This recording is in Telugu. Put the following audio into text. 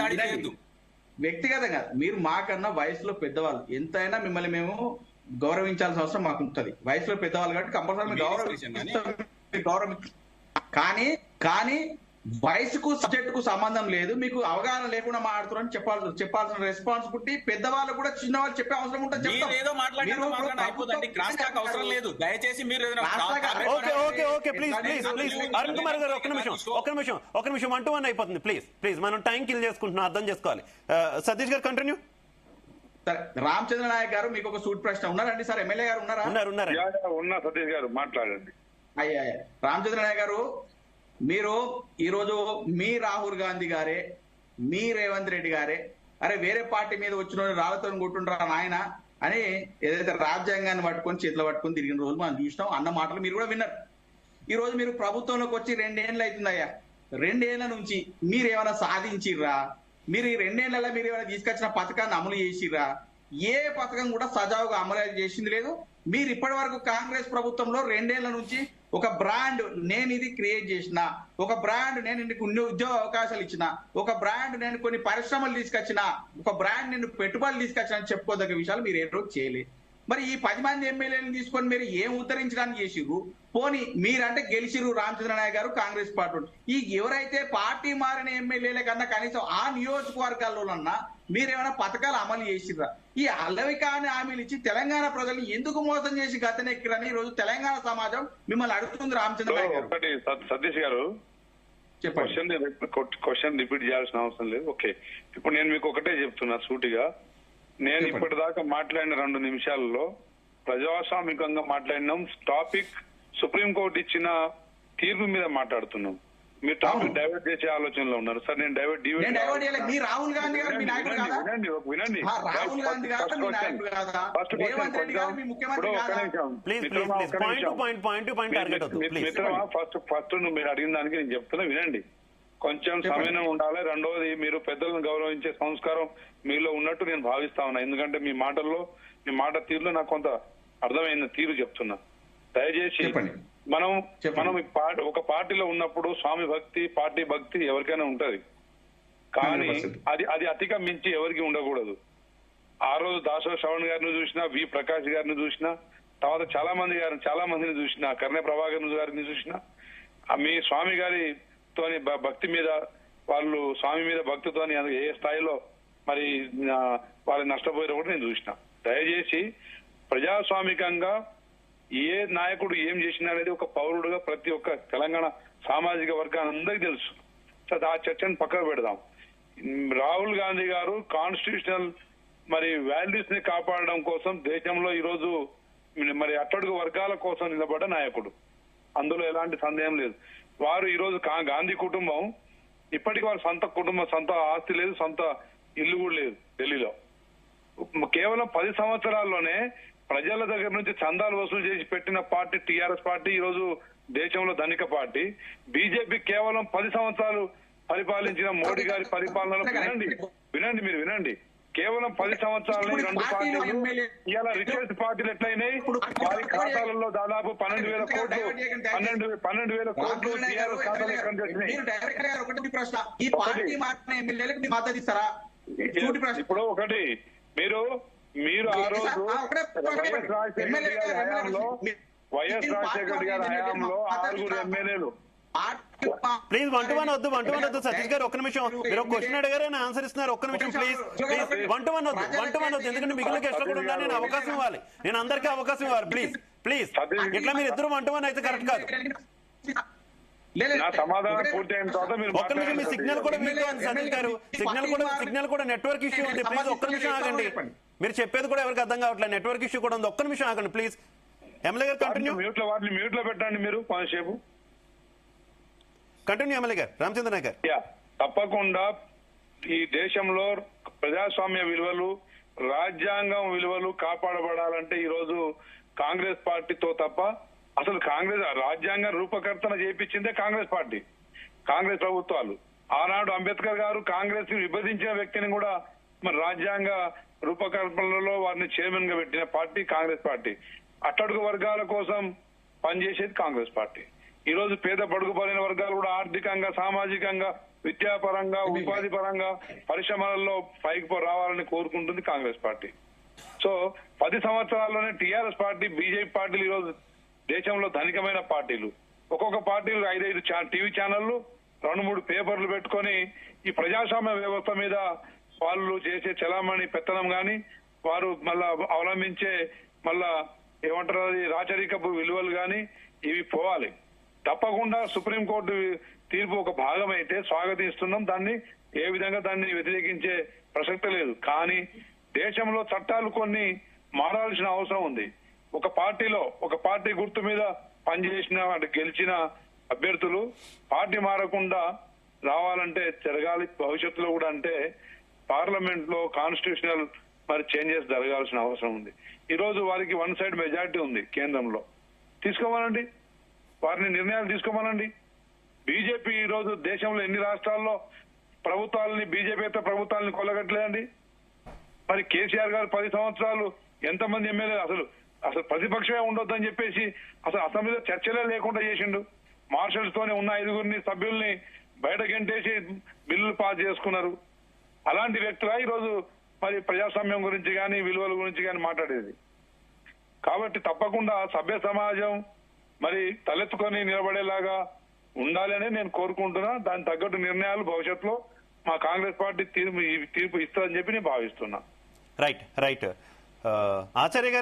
దాడి చేయొద్దు. వ్యక్తిగతంగా మీరు మాకన్నా వయసులో పెద్దవాళ్ళు, ఎంతైనా మిమ్మల్ని మేము గౌరవించాల్సిన అవసరం మాకు ఉంటుంది. వయసులో పెద్దవాళ్ళు కాబట్టి కంపల్సరీ గౌరవం. కానీ కానీ వయసుకు సబ్జెక్ట్ కు సంబంధం లేదు. మీకు అవగాహన లేకుండా మాట్లాడుతున్నారని చెప్పాల్సిన రెస్పాన్సిబిలిటీ పెద్దవాళ్ళు కూడా చిన్న వాళ్ళు చెప్పే అవసరం ఉంటుంది. ఏదో మాట్లాడండి, క్రాస్ టాక్ అవసరం లేదు. దయచేసి మీరు అరుణ్ కుమార్ గారు ఒక్క నిమిషం 1-1 అయిపోతుంది. ప్లీజ్ మనం టైం కిల్ చేసుకుంటున్నాం, అర్థం చేసుకోవాలి. సతీష్ గారు కంటిన్యూ. రామచంద్ర నాయక్ గారు మీకు ఒక సూట్ ప్రశ్న. ఉన్నారండి సార్? ఎమ్మెల్యే గారు ఉన్నారా? ఉన్నారు. సతీష్ గారు మాట్లాడండి. అయ్యా రామచంద్ర నాయక్ గారు, మీరు ఈరోజు మీ రాహుల్ గాంధీ గారే, మీ రేవంత్ రెడ్డి గారే అరే వేరే పార్టీ మీద వచ్చిన రాళ్లతో కొట్టుండ్రా నాయన అని ఏదైతే రాజ్యాంగాన్ని పట్టుకొని చేతిలో పట్టుకొని తిరిగిన రోజులు మనం చూసినాం. అన్న మాటలు మీరు కూడా విన్నారు. ఈ రోజు మీరు ప్రభుత్వంలోకి వచ్చి 2 ఏళ్ళు అవుతుందయ్యా. 2 ఏళ్ల నుంచి మీరు ఏమైనా సాధించిర్రా? మీరు ఈ 2 ఏళ్లలో మీరు ఏమైనా తీసుకొచ్చిన పథకాన్ని అమలు చేసిర్రా? ఏ పథకం కూడా సజావుగా అమలు చేసింది లేదు. మీరు ఇప్పటి వరకు కాంగ్రెస్ ప్రభుత్వంలో 2 ఏళ్ల నుంచి ఒక బ్రాండ్ నేను ఇది క్రియేట్ చేసిన, ఒక బ్రాండ్ నేను ఇందుకు ఉద్యోగ అవకాశాలు ఇచ్చిన, ఒక బ్రాండ్ నేను కొన్ని పరిశ్రమలు తీసుకొచ్చిన, ఒక బ్రాండ్ నేను పెట్టుబడులు తీసుకొచ్చిన అని చెప్పుకోదగ్గ విషయాలు మీరు ఏ రోజు చేయలేదు. మరి ఈ 10 మంది ఎమ్మెల్యేలను తీసుకొని మీరు ఏం ఉద్ధరించడానికి చేసిర్రు? పోనీ మీరంటే గెలిచిర్రు రామచంద్ర నాయక్ గారు కాంగ్రెస్ పార్టీ. ఈ ఎవరైతే పార్టీ మారిన ఎమ్మెల్యేల కన్నా కనీసం ఆ నియోజకవర్గాల్లోనన్నా మీరేమైనా పథకాలు అమలు చేసిర్రా? ఈ అల్లవి కాని హామీలు ఇచ్చి తెలంగాణ ప్రజల్ని ఎందుకు మోసం చేసి గతనెక్కిరని ఈ రోజు తెలంగాణ సమాజం మిమ్మల్ని అడుగుతుంది. రామచంద్ర నాయక్ గారు, సతీష్ గారు క్వశ్చన్ రిపీట్ చేయాల్సిన అవసరం లేదు. ఓకే, ఇప్పుడు నేను మీకు ఒకటే చెప్తున్నా సూటిగా. నేను ఇప్పటిదాకా మాట్లాడిన 2 నిమిషాలలో ప్రజాస్వామికంగా మాట్లాడినాం. టాపిక్ సుప్రీంకోర్టు ఇచ్చిన తీర్పు మీద మాట్లాడుతున్నాం. మీరు టాపిక్ డైవర్ట్ చేసే ఆలోచనలో ఉన్నారు సార్. నేను డైవర్ట్ వినండి. ఫస్ట్ మీరు అడిగిన దానికి నేను చెప్తున్నా, వినండి. కొంచెం సమయం ఉండాలి. రెండవది, మీరు పెద్దలను గౌరవించే సంస్కారం మీలో ఉన్నట్టు నేను భావిస్తా ఉన్నా. ఎందుకంటే మీ మాటల్లో, మీ మాట తీరులో నాకు కొంత అర్థమైన తీరు చెప్తున్నా. దయచేసి మనం ఒక పార్టీలో ఉన్నప్పుడు స్వామి భక్తి, పార్టీ భక్తి ఎవరికైనా ఉంటది. కానీ అది అతిగా మించి ఎవరికి ఉండకూడదు. ఆ రోజు దాసో శ్రవణ్ గారిని చూసినా, వి ప్రకాష్ గారిని చూసినా, తర్వాత చాలా మందిని చూసినా, కర్ణే ప్రభాకర్ గారిని చూసినా, మీ స్వామి గారితోని భక్తి మీద, వాళ్ళు స్వామి మీద భక్తితోని ఏ స్థాయిలో మరి వాళ్ళు నష్టపోయారో కూడా నేను చూసిన. దయచేసి ప్రజాస్వామికంగా ఏ నాయకుడు ఏం చేసినా అనేది ఒక పౌరుడుగా ప్రతి ఒక్క తెలంగాణ సామాజిక వర్గాన్ని అందరికీ తెలుసు. ఆ చర్చను పక్కకు పెడదాం. రాహుల్ గాంధీ గారు కాన్స్టిట్యూషనల్ మరి వాల్యూస్ ని కాపాడడం కోసం దేశంలో ఈరోజు మరి అట్టడుగు వర్గాల కోసం నిలబడ్డ నాయకుడు, అందులో ఎలాంటి సందేహం లేదు. వారు ఈరోజు గాంధీ కుటుంబం ఇప్పటికీ వారి సొంత ఆస్తి లేదు, సొంత ఇల్లు కూడా లేదు ఢిల్లీలో. కేవలం 10 సంవత్సరాల్లోనే ప్రజల దగ్గర నుంచి చందాలు వసూలు చేసి పెట్టిన పార్టీ టీఆర్ఎస్ పార్టీ ఈరోజు దేశంలో ధనిక పార్టీ. బీజేపీ కేవలం 10 సంవత్సరాలు పరిపాలించిన మోడీ గారి పరిపాలనలో వినండి కేవలం 10 సంవత్సరాలు 2 పార్టీలు ఇవాళ రిచెస్ట్ పార్టీలు ఎట్లయినాయి, వారి ఖాతాలలో దాదాపు 12,000 కోట్లు టీఆర్ఎస్ ఖాతాలు ఎక్కడ వచ్చినాయి. ఇప్పుడు ఒకటి, మీరు ఆ రోజు వైఎస్ రాజశేఖర గారి హయాంలో 6 ఎమ్మెల్యేలు. ప్లీజ్ 1-1 వద్దు సతీష్ గారు, ఒక్క నిమిషం. మీరు ఒక క్వశ్చన్ అడిగారు, ఆన్సర్ ఇస్తున్నారు. ఒక్క నిమిషం ప్లీజ్. 1-1 వద్దు, ఎందుకంటే మిగిలిన గెస్ట్లు కూడా ఉన్నారు. నేను అవకాశం ఇవ్వాలి, నేను అందరికీ అవకాశం ఇవ్వాలి. ప్లీజ్ ఇట్లా మీరు ఇద్దరు 1-1 అయితే కరెక్ట్ కాదు. సమాధానం పూర్తి అయిన తర్వాత ఒక్క నిమిషం. మీ సిగ్నల్ కూడా వీక్ ఉంది సతీష్ గారు, సిగ్నల్ కూడా నెట్వర్క్ ఇష్యూ ఉంది. ప్లీజ్ ఒక్క నిమిషం ఆగండి. మీరు చెప్పేది కూడా ఎవరికి అర్థం కావట్లేదు, నెట్వర్క్ ఇష్యూ కూడా ఉంది. ఒక్క నిమిషం ఆగండి ప్లీజ్. ఎమ్మెల్యే గారు కంటిన్యూ. మ్యూట్ లో పెట్టండి మీరు కొంతసేపు. కంటిన్యూ ఎమ్మెల్యే గారు. రామచంద్ర నాయక్ గారు. తప్పకుండా ఈ దేశంలో ప్రజాస్వామ్య విలువలు, రాజ్యాంగం విలువలు కాపాడబడాలంటే ఈ రోజు కాంగ్రెస్ పార్టీతో తప్ప, అసలు రాజ్యాంగ రూపకర్తన చేయించిందే కాంగ్రెస్ పార్టీ, కాంగ్రెస్ ప్రభుత్వాలు. ఆనాడు అంబేద్కర్ గారు కాంగ్రెస్ విభజించిన వ్యక్తిని కూడా మరి రాజ్యాంగ రూపకల్పనలో వారిని చైర్మన్ గా పెట్టిన పార్టీ కాంగ్రెస్ పార్టీ. అట్టడుగు వర్గాల కోసం పనిచేసేది కాంగ్రెస్ పార్టీ. ఈ రోజు పేద బడుగు బలైన వర్గాలు కూడా ఆర్థికంగా, సామాజికంగా విద్యాపరంగా ఉపాధి పరంగా పరిశ్రమలలో పైకి రావాలని కోరుకుంటుంది కాంగ్రెస్ పార్టీ. సో 10 సంవత్సరాల్లోనే టీఆర్ఎస్ పార్టీ బీజేపీ పార్టీలు ఈరోజు దేశంలో ధనికమైన పార్టీలు. ఒక్కొక్క పార్టీలు 5 టీవీ ఛానళ్లు 2-3 పేపర్లు పెట్టుకొని ఈ ప్రజాస్వామ్య వ్యవస్థ మీద వాళ్ళు చేసే చలామణి పెత్తనం గాని వారు మళ్ళా అవలంబించే మళ్ళా ఏమంటారు అది రాచరికపు విలువలు గాని ఇవి పోవాలి. తప్పకుండా సుప్రీంకోర్టు తీర్పు ఒక భాగం అయితే స్వాగతిస్తున్నాం. దాన్ని ఏ విధంగా దాన్ని వ్యతిరేకించే ప్రసక్తి లేదు. కానీ దేశంలో చట్టాలు కొన్ని మారాల్సిన అవసరం ఉంది. ఒక పార్టీలో ఒక పార్టీ గుర్తు మీద పనిచేసిన గెలిచిన అభ్యర్థులు పార్టీ మారకుండా రావాలంటే జరగాలి. భవిష్యత్తులో కూడా అంటే పార్లమెంట్ లో కాన్స్టిట్యూషనల్ మరి చేంజెస్ జరగాల్సిన అవసరం ఉంది. ఈ రోజు వారికి 1 సైడ్ మెజారిటీ ఉంది కేంద్రంలో, తీసుకోమనండి, వారిని నిర్ణయాలు తీసుకోమనండి. బీజేపీ ఈ రోజు దేశంలో ఎన్ని రాష్ట్రాల్లో ప్రభుత్వాలని బీజేపీతో ప్రభుత్వాలని కొల్లగట్లేదండి. మరి కేసీఆర్ గారు 10 సంవత్సరాలు ఎంతమంది ఎమ్మెల్యేలు అసలు ప్రతిపక్షమే ఉండొద్దని చెప్పేసి అసలు అసెంబ్లీలో చర్చలే లేకుండా చేసిండు. మార్షల్స్ తోనే ఉన్న 5 సభ్యుల్ని బయట గెంటేసి బిల్లులు పాస్ చేసుకున్నారు. అలాంటి వ్యక్తులు ఈ రోజు మరి ప్రజాస్వామ్యం గురించి కానీ విలువల గురించి కానీ మాట్లాడేది. కాబట్టి తప్పకుండా సభ్య సమాజం మరి తలెత్తుకొని నిలబడేలాగా ఉండాలని నేను కోరుకుంటున్నా. దాని తగ్గట్టు నిర్ణయాలు భవిష్యత్తులో మా కాంగ్రెస్ పార్టీ తీర్పు ఇస్తుందని చెప్పి నేను భావిస్తున్నా. రైట్ ఆచార్య గారు